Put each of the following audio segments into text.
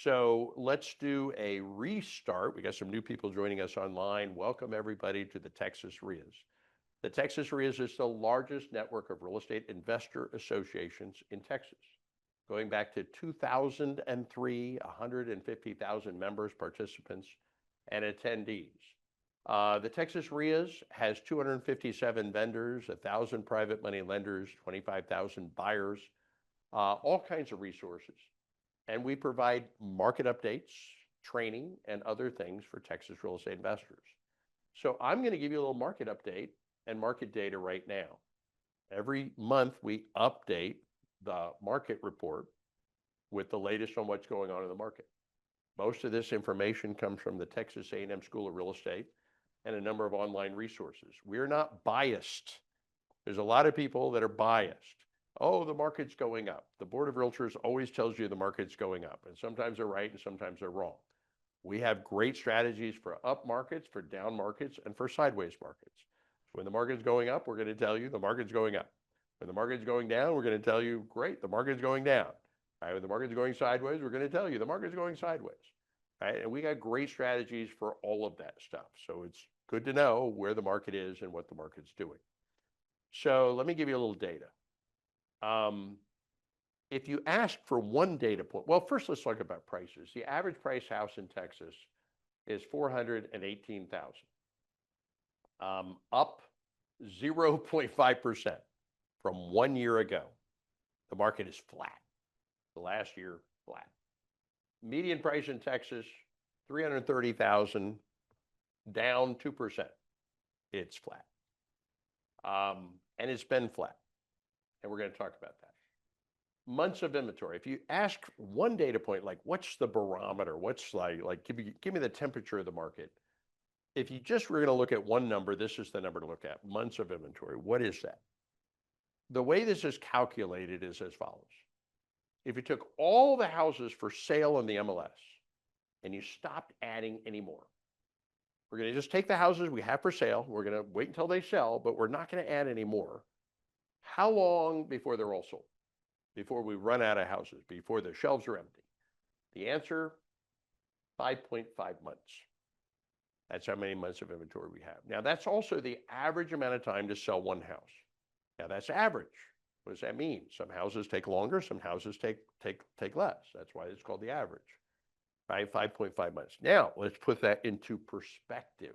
So let's do a restart. We got some new people joining us online. Welcome everybody to the Texas REIAs. The Texas REIAs is the largest network of real estate investor associations in Texas. Going back to 2003, 150,000 members, participants, and attendees. The Texas REIAs has 257 vendors, 1,000 private money lenders, 25,000 buyers, all kinds of resources. And we provide market updates, training, and other things for Texas real estate investors. So I'm going to give you a little market update and market data right now. Every month we update the market report with the latest on what's going on in the market. Most of this information comes from the Texas A&M School of Real Estate and a number of online resources. We're not biased. There's a lot of people that are biased. Oh, the market's going up. The Board of Realtors always tells you the market's going up, and sometimes they're right and sometimes they're wrong. We have great strategies for up markets, for down markets, and for sideways markets. So when the market's going up, we're going to tell you the market's going up. When the market's going down, we're going to tell you, great, the market's going down. Right? When the market's going sideways, we're going to tell you the market's going sideways. Right? And we got great strategies for all of that stuff. So it's good to know where the market is and what the market's doing. So let me give you a little data. If you ask for one data point, well, first let's talk about prices. The average price house in Texas is $418,000, up 0.5% from 1 year ago. The market is flat. The last year, flat. Median price in Texas, $330,000, down 2%. It's flat. And it's been flat. And we're going to talk about that. Months of inventory. If you ask one data point, like what's the barometer? What's like give me the temperature of the market. If you just were going to look at one number, this is the number to look at. Months of inventory. What is that? The way this is calculated is as follows. If you took all the houses for sale in the MLS and you stopped adding any more, we're going to just take the houses we have for sale. We're going to wait until they sell, but we're not going to add any more. How long before they're all sold? Before we run out of houses, before the shelves are empty? The answer, 5.5 months. That's how many months of inventory we have. Now, that's also the average amount of time to sell one house. Now, that's average. What does that mean? Some houses take longer, some houses take less. That's why it's called the average, right? 5.5 months. Now, let's put that into perspective.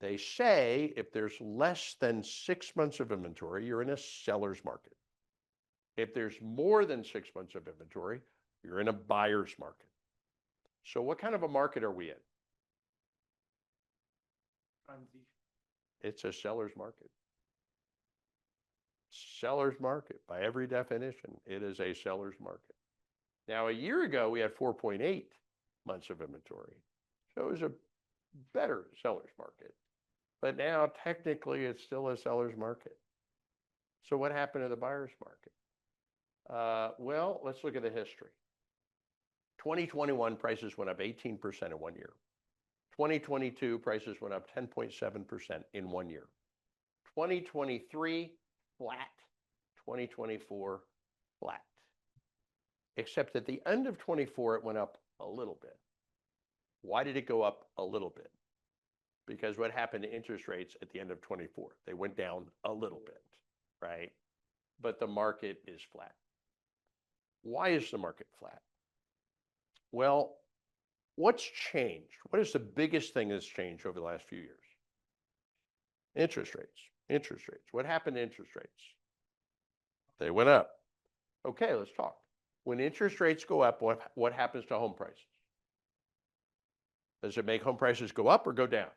They say if there's less than 6 months of inventory, you're in a seller's market. If there's more than 6 months of inventory, you're in a buyer's market. So what kind of a market are we in? It's a seller's market. Seller's market, by every definition, it is a seller's market. Now, a year ago, we had 4.8 months of inventory. So it was a better seller's market. But now, technically, it's still a seller's market. So what happened to the buyer's market? Well, let's look at the history. 2021, prices went up 18% in 1 year. 2022, prices went up 10.7% in 1 year. 2023, flat. 2024, flat. Except at the end of 24, it went up a little bit. Why did it go up a little bit? Because what happened to interest rates at the end of 24? They went down a little bit, right? But the market is flat. Why is the market flat? Well, what's changed? What is the biggest thing that's changed over the last few years? Interest rates. Interest rates. What happened to interest rates? They went up. Okay, let's talk. When interest rates go up, what happens to home prices? Does it make home prices go up or go down?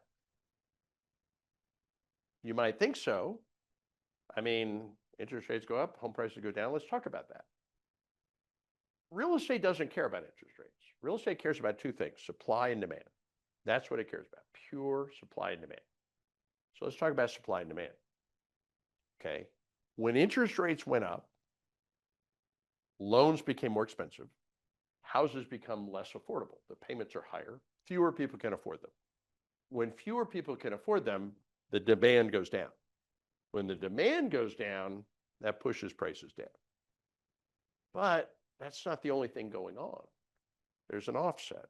You might think so. I mean, interest rates go up, home prices go down. Let's talk about that. Real estate doesn't care about interest rates. Real estate cares about two things, supply and demand. That's what it cares about, pure supply and demand. So let's talk about supply and demand. Okay. When interest rates went up, loans became more expensive. Houses become less affordable. The payments are higher. Fewer people can afford them. When fewer people can afford them, the demand goes down. When the demand goes down, that pushes prices down. But that's not the only thing going on. There's an offset.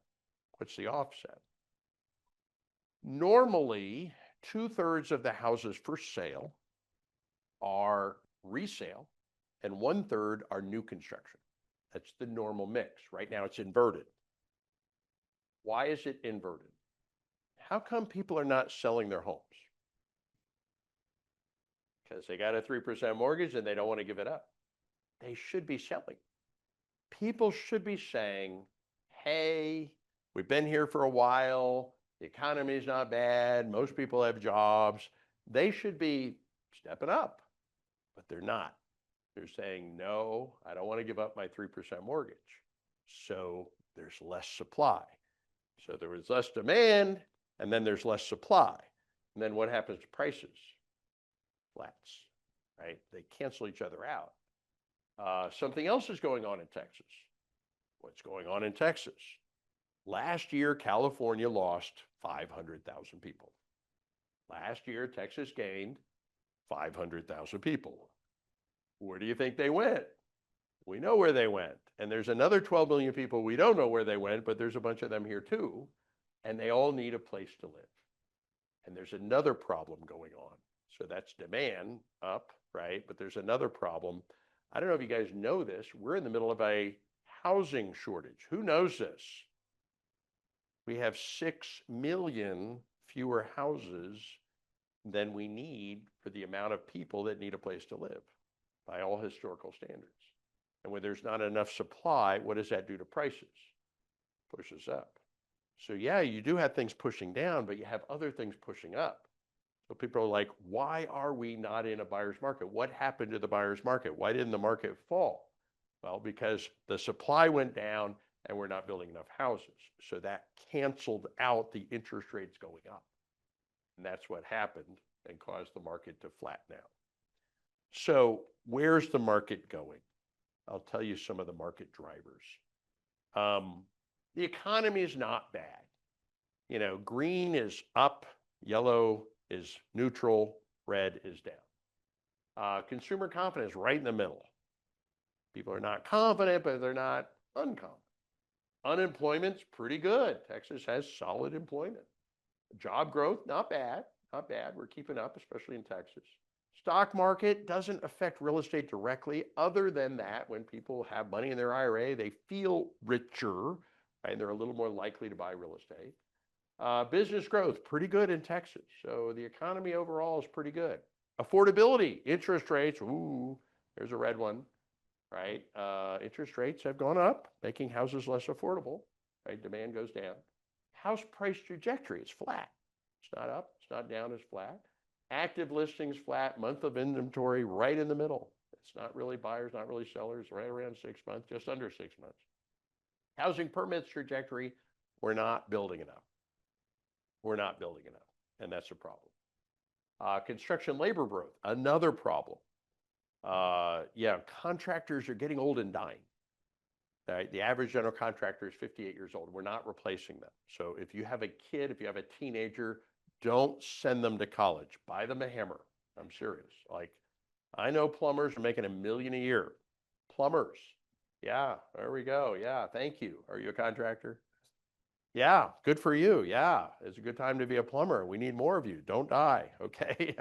What's the offset? Normally, 2/3 of the houses for sale are resale and 1/3 are new construction. That's the normal mix. Right now it's inverted. Why is it inverted? How come people are not selling their homes? Because they got a 3% mortgage and they don't want to give it up. They should be selling. People should be saying, hey, we've been here for a while. The economy is not bad. Most people have jobs. They should be stepping up, but they're not. They're saying, no, I don't want to give up my 3% mortgage. So there's less supply. So there was less demand, and then there's less supply. And then what happens to prices? Flats, right? They cancel each other out. Something else is going on in Texas. What's going on in Texas? Last year, California lost 500,000 people. Last year, Texas gained 500,000 people. Where do you think they went? We know where they went. And there's another 12 million people we don't know where they went, but there's a bunch of them here too. And they all need a place to live. And there's another problem going on. So that's demand up, right? But there's another problem. I don't know if you guys know this. We're in the middle of a housing shortage. Who knows this? We have 6 million fewer houses than we need for the amount of people that need a place to live by all historical standards. And when there's not enough supply, what does that do to prices? Pushes up. So yeah, you do have things pushing down, but you have other things pushing up. So people are like, why are we not in a buyer's market? What happened to the buyer's market? Why didn't the market fall? Well, because the supply went down and we're not building enough houses. So that canceled out the interest rates going up. And that's what happened and caused the market to flatten out. So where's the market going? I'll tell you some of the market drivers. The economy is not bad. You know, green is up, yellow is neutral, red is down. Consumer confidence right in the middle. People are not confident, but they're not unconfident. Unemployment's pretty good. Texas has solid employment. Job growth, not bad, not bad. We're keeping up, especially in Texas. Stock market doesn't affect real estate directly. Other than that, when people have money in their IRA, they feel richer, right? And they're a little more likely to buy real estate. Business growth, pretty good in Texas. So the economy overall is pretty good. Affordability, interest rates, ooh, there's a red one, right? Interest rates have gone up, making houses less affordable, right? Demand goes down. House price trajectory is flat. It's not up, it's not down, it's flat. Active listings flat, month of inventory right in the middle. It's not really buyers, not really sellers, right around 6 months, just under 6 months. Housing permits trajectory, we're not building enough. We're not building enough, and that's a problem. Construction labor growth, another problem. Yeah, contractors are getting old and dying. Right? The average general contractor is 58 years old. We're not replacing them. So if you have a kid, if you have a teenager, don't send them to college. Buy them a hammer. I'm serious. Like, I know plumbers are making $1 million a year. Plumbers. Yeah, there we go. Yeah, thank you. Are you a contractor? Yeah, good for you. Yeah, it's a good time to be a plumber. We need more of you. Don't die. Okay.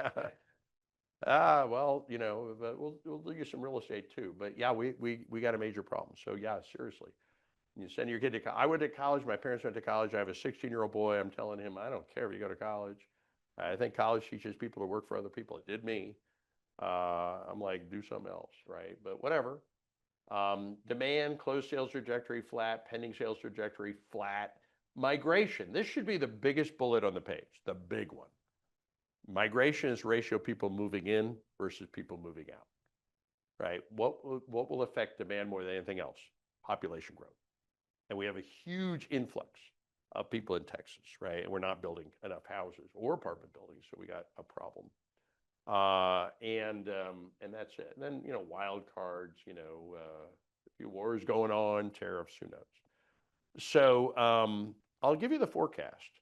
Well, you know, but we'll do you some real estate too. But yeah, we got a major problem. So yeah, seriously. You send your kid to college. I went to college. My parents went to college. I have a 16-year-old boy. I'm telling him, I don't care if you go to college. I think college teaches people to work for other people. It did me. I'm like, do something else, right? But whatever. Demand, closed sales trajectory flat, pending sales trajectory flat. Migration. This should be the biggest bullet on the page, the big one. Migration is the ratio of people moving in versus people moving out, right? What will affect demand more than anything else? Population growth. And we have a huge influx of people in Texas, right? And we're not building enough houses or apartment buildings, so we got a problem. And that's it. And then, you know, wild cards, you know, a few wars going on, tariffs, who knows? So I'll give you the forecast.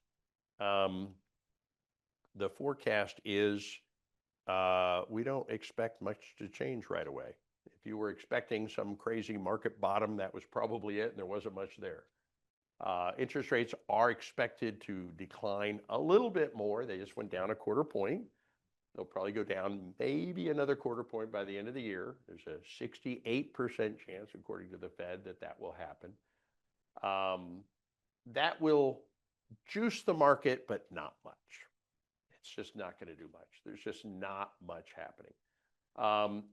The forecast is we don't expect much to change right away. If you were expecting some crazy market bottom, that was probably it, and there wasn't much there. Interest rates are expected to decline a little bit more. They just went down a quarter point. They'll probably go down maybe another quarter point by the end of the year. There's a 68% chance, according to the Fed, that that will happen. That will juice the market, but not much. It's just not going to do much. There's just not much happening.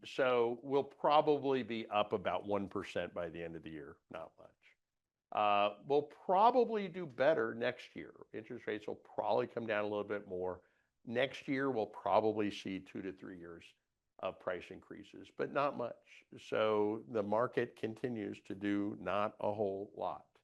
So we'll probably be up about 1% by the end of the year, not much. We'll probably do better next year. Interest rates will probably come down a little bit more. Next year, we'll probably see 2 to 3 years of price increases, but not much. So the market continues to do not a whole lot.